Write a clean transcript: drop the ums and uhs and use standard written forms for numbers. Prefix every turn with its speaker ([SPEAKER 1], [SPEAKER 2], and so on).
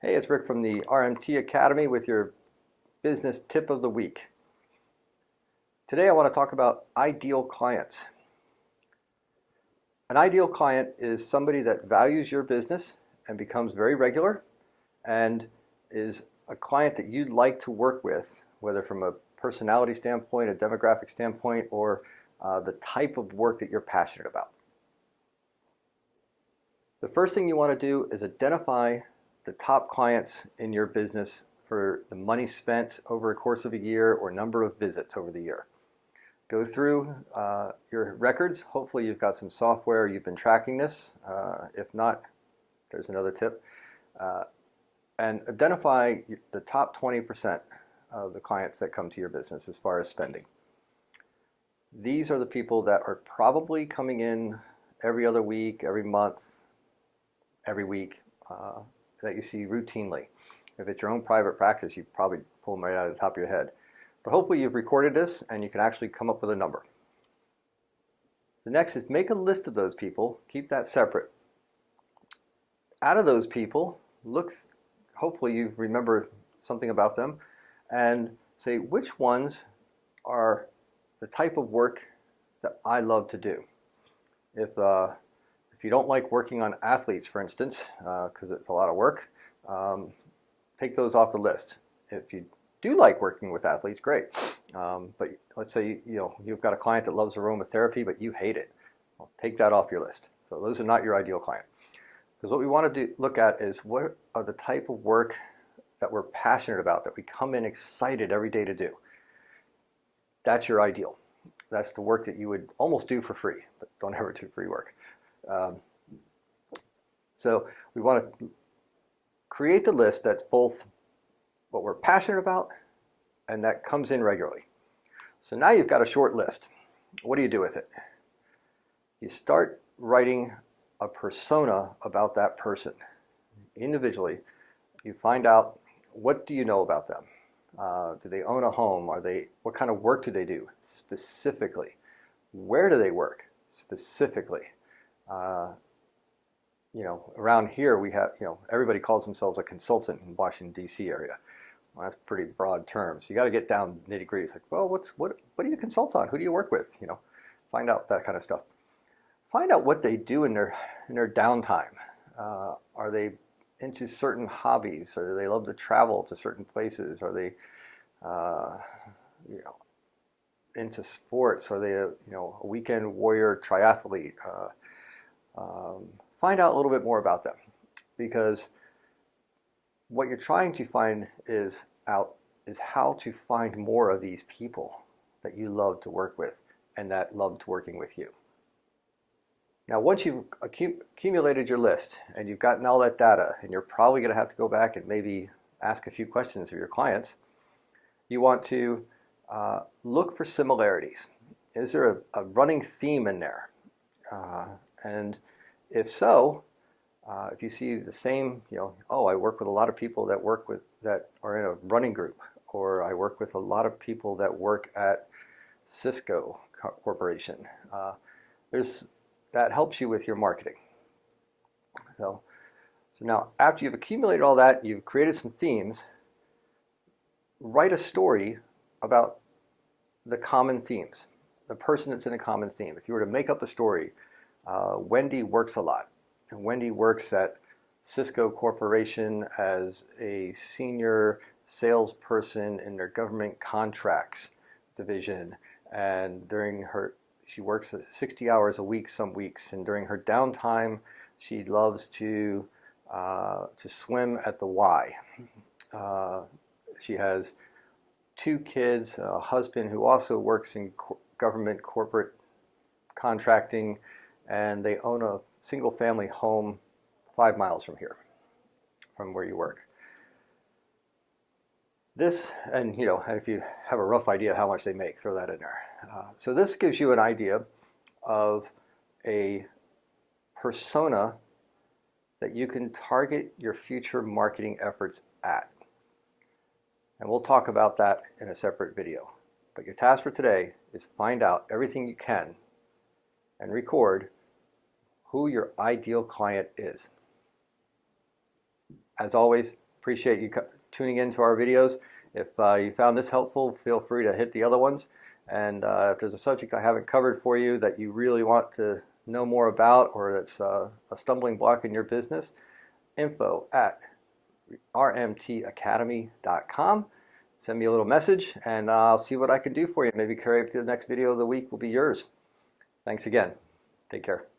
[SPEAKER 1] Hey, it's Rick from the RMT Academy with your business tip of the week. Today I want to talk about ideal clients. An ideal client is somebody that values your business and becomes very regular and is a client that you'd like to work with, whether from a personality standpoint, a demographic standpoint, or the type of work that you're passionate about. The first thing you want to do is identify the top clients in your business for the money spent over a course of a year or number of visits over the year. Go through your records. Hopefully you've got some software, you've been tracking this. If not, there's another tip. And identify the top 20% of the clients that come to your business as far as spending. These are the people that are probably coming in every other week, every month, every week, that you see routinely. If it's your own private practice, you probably pull them right out of the top of your head. But hopefully you've recorded this and you can actually come up with a number. The next is make a list of those people, keep that separate. Out of those people, hopefully you remember something about them, and say which ones are the type of work that I love to do. If you don't like working on athletes, for instance, because it's a lot of work, take those off the list. If you do like working with athletes, great. But let's say you've got a client that loves aromatherapy, but you hate it. Well, take that off your list. So those are not your ideal client. Because what we want to look at is what are the type of work that we're passionate about, that we come in excited every day to do. That's your ideal. That's the work that you would almost do for free, but don't ever do free work. So we want to create the list that's both what we're passionate about and that comes in regularly. So now you've got a short list. What do you do with it? You start writing a persona about that person. Individually, you find out, what do you know about them? Do they own a home? What kind of work do they do specifically? Where do they work specifically? Around here we have, everybody calls themselves a consultant in Washington, D.C. area. Well, that's pretty broad terms. You got to get down nitty gritty. It's like, well, what do you consult on? Who do you work with? Find out that kind of stuff. Find out what they do in their downtime. Are they into certain hobbies, or do they love to travel to certain places? Are they, into sports? Are they a weekend warrior triathlete? Find out a little bit more about them, because what you're trying to find is how to find more of these people that you love to work with and that loved working with you. Now, once you've accumulated your list and you've gotten all that data, and you're probably going to have to go back and maybe ask a few questions of your clients, you want to look for similarities. Is there a running theme in there? And if so, if you see the same, oh, I work with a lot of people that are in a running group, or I work with a lot of people that work at Cisco Corporation. That helps you with your marketing. So now, after you've accumulated all that, you've created some themes, write a story about the common themes, the person that's in a common theme. If you were to make up a story, Wendy works a lot. And Wendy works at Cisco Corporation as a senior salesperson in their government contracts division. And she works 60 hours a week some weeks. And during her downtime, she loves to swim at the Y. She has 2 kids, a husband who also works in government corporate contracting, and they own a single-family home 5 miles from here, from where you work. And if you have a rough idea how much they make, throw that in there. So this gives you an idea of a persona that you can target your future marketing efforts at. And we'll talk about that in a separate video. But your task for today is find out everything you can and record who your ideal client is. As always, Appreciate you tuning into our videos. If you found this helpful, feel free to hit the other ones. And if there's a subject I haven't covered for you that you really want to know more about, or that's a stumbling block in your business, info@rmtacademy.com. Send me a little message and I'll see what I can do for you. Maybe carry up to the next video of the week will be yours. Thanks again. Take care.